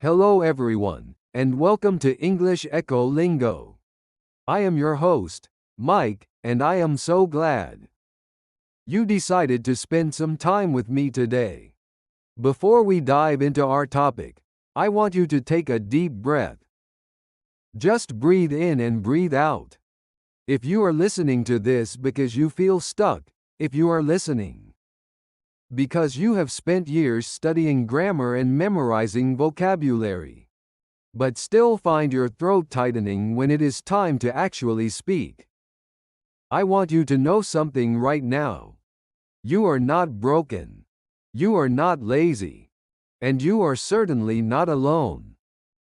Hello everyone, and welcome to English EchoLingo. I am your host, Mike, and I am so glad you decided to spend some time with me today. Before we dive into our topic, I want you to take a deep breath. Just breathe in and breathe out. If you are listening to this because you feel stuck, if you are listening because you have spent years studying grammar and memorizing vocabulary, but still find your throat tightening when it is time to actually speak, I want you to know something right now. You are not broken. You are not lazy. And you are certainly not alone.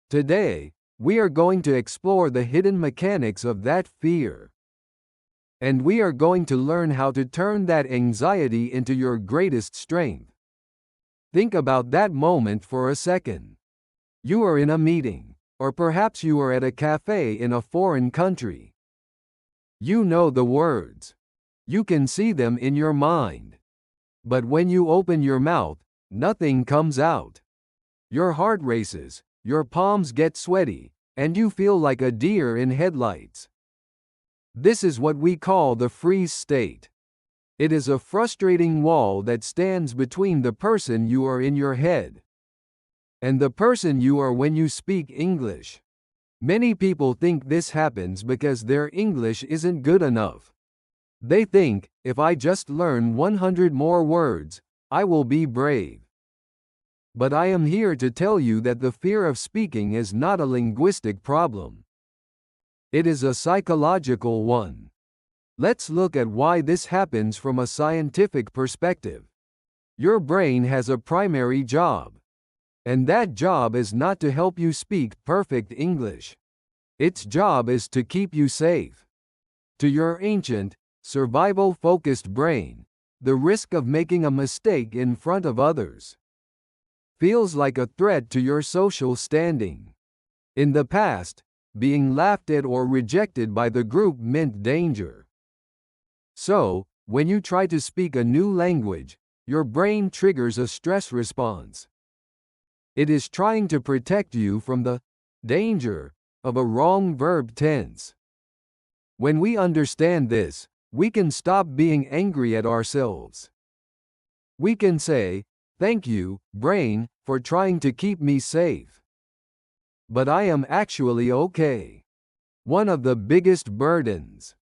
Today, we are going to explore the hidden mechanics of that fear. And we are going to learn how to turn that anxiety into your greatest strength. Think about that moment for a second. You are in a meeting, or perhaps you are at a cafe in a foreign country. You know the words. You can see them in your mind. But when you open your mouth, nothing comes out. Your heart races, your palms get sweaty, and you feel like a deer in headlights. This is what we call the freeze state. It is a frustrating wall that stands between the person you are in your head and the person you are when you speak English. Many people think this happens because their English isn't good enough. They think, if I just learn 100 more words, I will be brave. But I am here to tell you that the fear of speaking is not a linguistic problem. It is a psychological one. Let's look at why this happens from a scientific perspective. Your brain has a primary job. And that job is not to help you speak perfect English. Its job is to keep you safe. To your ancient, survival-focused brain, the risk of making a mistake in front of others feels like a threat to your social standing. In the past, being laughed at or rejected by the group meant danger. So, when you try to speak a new language, your brain triggers a stress response. It is trying to protect you from the danger of a wrong verb tense. When we understand this, we can stop being angry at ourselves. We can say, "Thank you, brain, for trying to keep me safe. But I am actually okay." One of the biggest burdens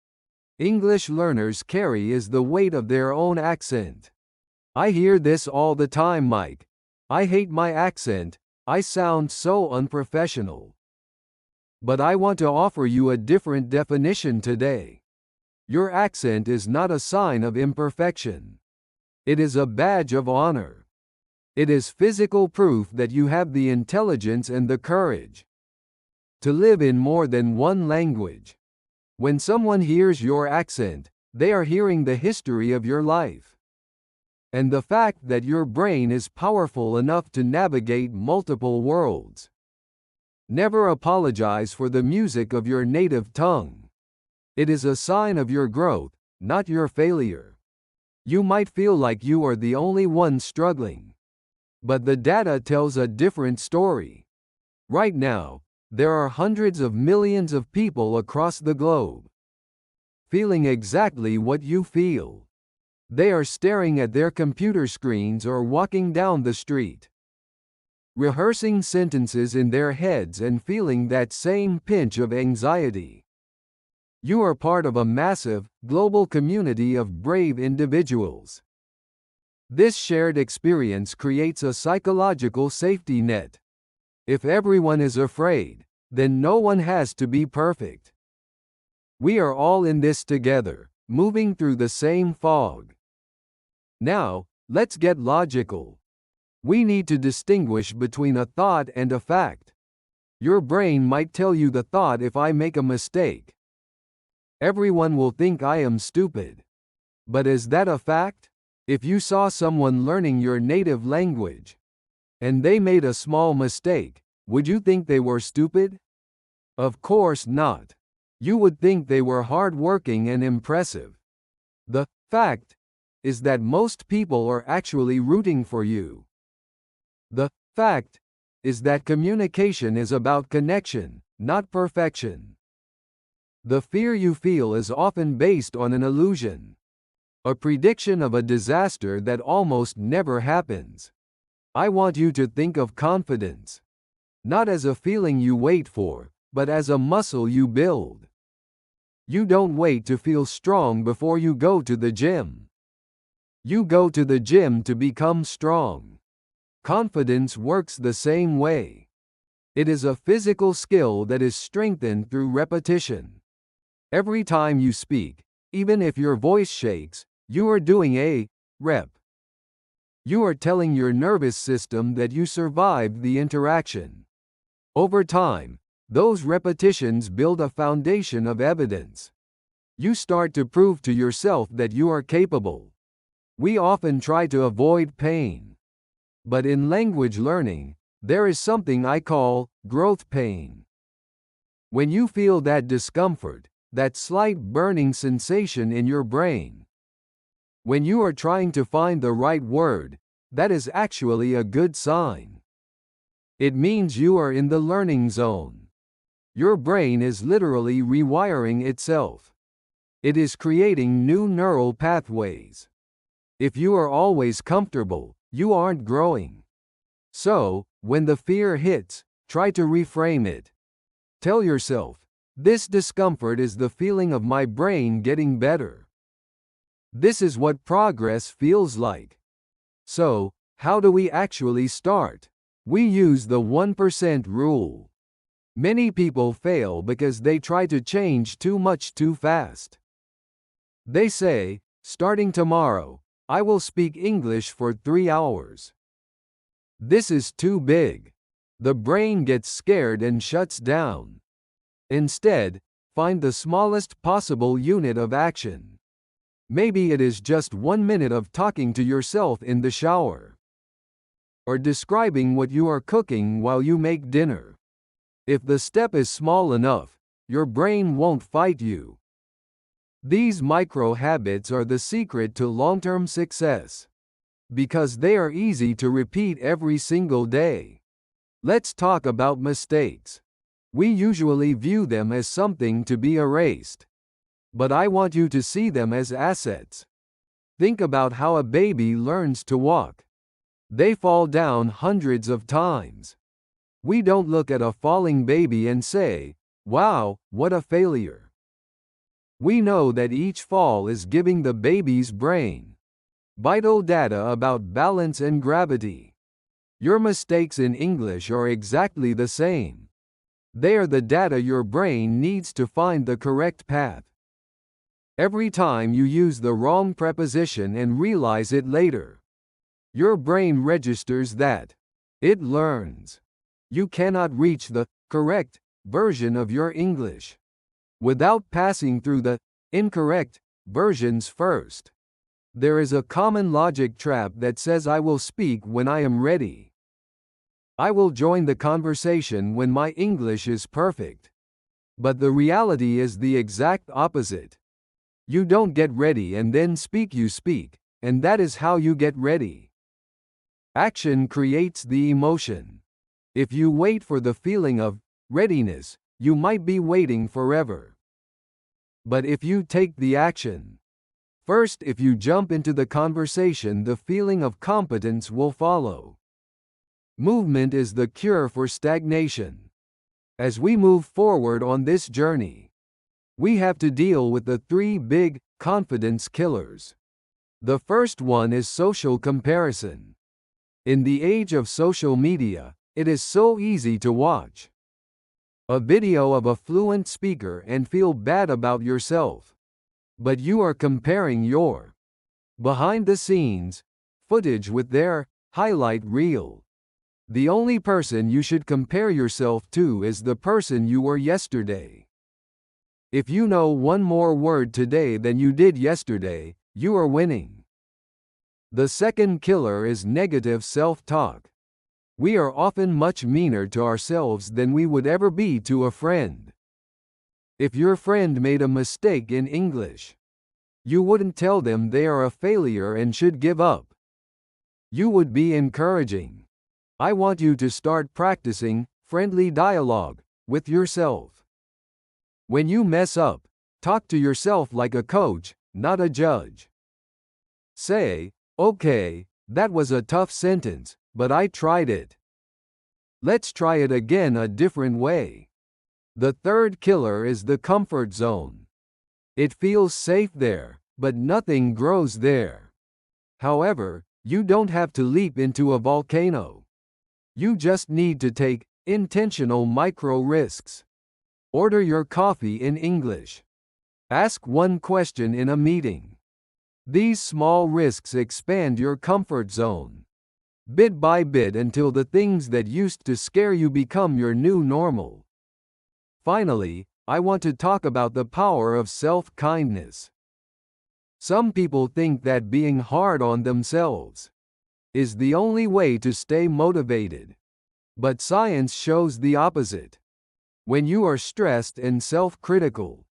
English learners carry is the weight of their own accent. I hear this all the time, Mike. I hate my accent. I sound so unprofessional. But I want to offer you a different definition today. Your accent is not a sign of imperfection. It is a badge of honor. It is physical proof that you have the intelligence and the courage to live in more than one language. When someone hears your accent, they are hearing the history of your life and the fact that your brain is powerful enough to navigate multiple worlds. Never apologize for the music of your native tongue. It is a sign of your growth, not your failure. You might feel like you are the only one struggling, but the data tells a different story. Right now, there are hundreds of millions of people across the globe feeling exactly what you feel. They are staring at their computer screens or walking down the street, rehearsing sentences in their heads and feeling that same pinch of anxiety. You are part of a massive, global community of brave individuals. This shared experience creates a psychological safety net. If everyone is afraid, then no one has to be perfect. We are all in this together, moving through the same fog. Now, let's get logical. We need to distinguish between a thought and a fact. Your brain might tell you the thought, if I make a mistake, everyone will think I am stupid. But is that a fact? If you saw someone learning your native language and they made a small mistake, would you think they were stupid? Of course not. You would think they were hardworking and impressive. The fact is that most people are actually rooting for you. The fact is that communication is about connection, not perfection. The fear you feel is often based on an illusion, a prediction of a disaster that almost never happens. I want you to think of confidence not as a feeling you wait for, but as a muscle you build. You don't wait to feel strong before you go to the gym. You go to the gym to become strong. Confidence works the same way. It is a physical skill that is strengthened through repetition. Every time you speak, even if your voice shakes, you are doing a rep. You are telling your nervous system that you survived the interaction. Over time, those repetitions build a foundation of evidence. You start to prove to yourself that you are capable. We often try to avoid pain. But in language learning, there is something I call growth pain. When you feel that discomfort, that slight burning sensation in your brain, when you are trying to find the right word, that is actually a good sign. It means you are in the learning zone. Your brain is literally rewiring itself. It is creating new neural pathways. If you are always comfortable, you aren't growing. So, when the fear hits, try to reframe it. Tell yourself, this discomfort is the feeling of my brain getting better. This is what progress feels like. So, how do we actually start? We use the 1% rule. Many people fail because they try to change too much too fast. They say, starting tomorrow, I will speak English for 3 hours. This is too big. The brain gets scared and shuts down. Instead, find the smallest possible unit of action. Maybe it is just 1 minute of talking to yourself in the shower, or describing what you are cooking while you make dinner. If the step is small enough, your brain won't fight you. These micro habits are the secret to long-term success, because they are easy to repeat every single day. Let's talk about mistakes. We usually view them as something to be erased. But I want you to see them as assets. Think about how a baby learns to walk. They fall down hundreds of times. We don't look at a falling baby and say, "Wow, what a failure." We know that each fall is giving the baby's brain vital data about balance and gravity. Your mistakes in English are exactly the same. They are the data your brain needs to find the correct path. Every time you use the wrong preposition and realize it later, your brain registers that. It learns. You cannot reach the correct version of your English without passing through the incorrect versions first. There is a common logic trap that says I will speak when I am ready. I will join the conversation when my English is perfect. But the reality is the exact opposite. You don't get ready and then speak, you speak, and that is how you get ready. Action creates the emotion. If you wait for the feeling of readiness, you might be waiting forever. But if you take the action, first, if you jump into the conversation, the feeling of competence will follow. Movement is the cure for stagnation. As we move forward on this journey, we have to deal with the 3 big confidence killers. The first one is social comparison. In the age of social media, it is so easy to watch a video of a fluent speaker and feel bad about yourself. But you are comparing your behind the scenes footage with their highlight reel. The only person you should compare yourself to is the person you were yesterday. If you know one more word today than you did yesterday, you are winning. The second killer is negative self-talk. We are often much meaner to ourselves than we would ever be to a friend. If your friend made a mistake in English, you wouldn't tell them they are a failure and should give up. You would be encouraging. I want you to start practicing friendly dialogue with yourself. When you mess up, talk to yourself like a coach, not a judge. Say, "Okay, that was a tough sentence, but I tried it. Let's try it again a different way." The third killer is the comfort zone. It feels safe there, but nothing grows there. However, you don't have to leap into a volcano. You just need to take intentional micro risks. Order your coffee in English. Ask one question in a meeting. These small risks expand your comfort zone, bit by bit, until the things that used to scare you become your new normal. Finally, I want to talk about the power of self-kindness. Some people think that being hard on themselves is the only way to stay motivated. But science shows the opposite. When you are stressed and self-critical,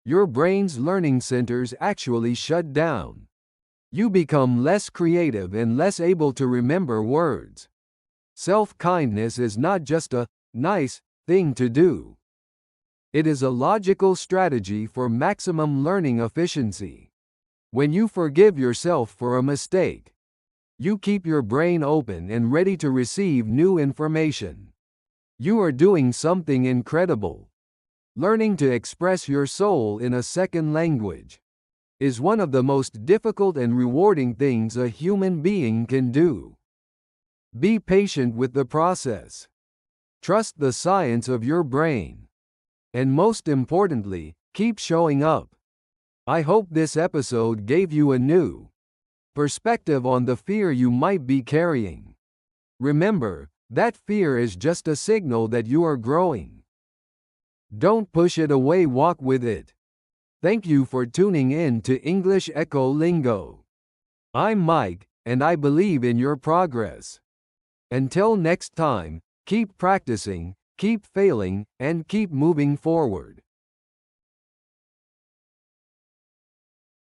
your brain's learning centers actually shut down. You become less creative and less able to remember words. Self-kindness is not just a nice thing to do. It is a logical strategy for maximum learning efficiency. When you forgive yourself for a mistake, you keep your brain open and ready to receive new information. You are doing something incredible. Learning to express your soul in a second language is one of the most difficult and rewarding things a human being can do. Be patient with the process. Trust the science of your brain. And most importantly, keep showing up. I hope this episode gave you a new perspective on the fear you might be carrying. Remember, that fear is just a signal that you are growing. Don't push it away, walk with it. Thank you for tuning in to English EchoLingo. I'm Mike, and I believe in your progress. Until next time, keep practicing, keep failing, and keep moving forward.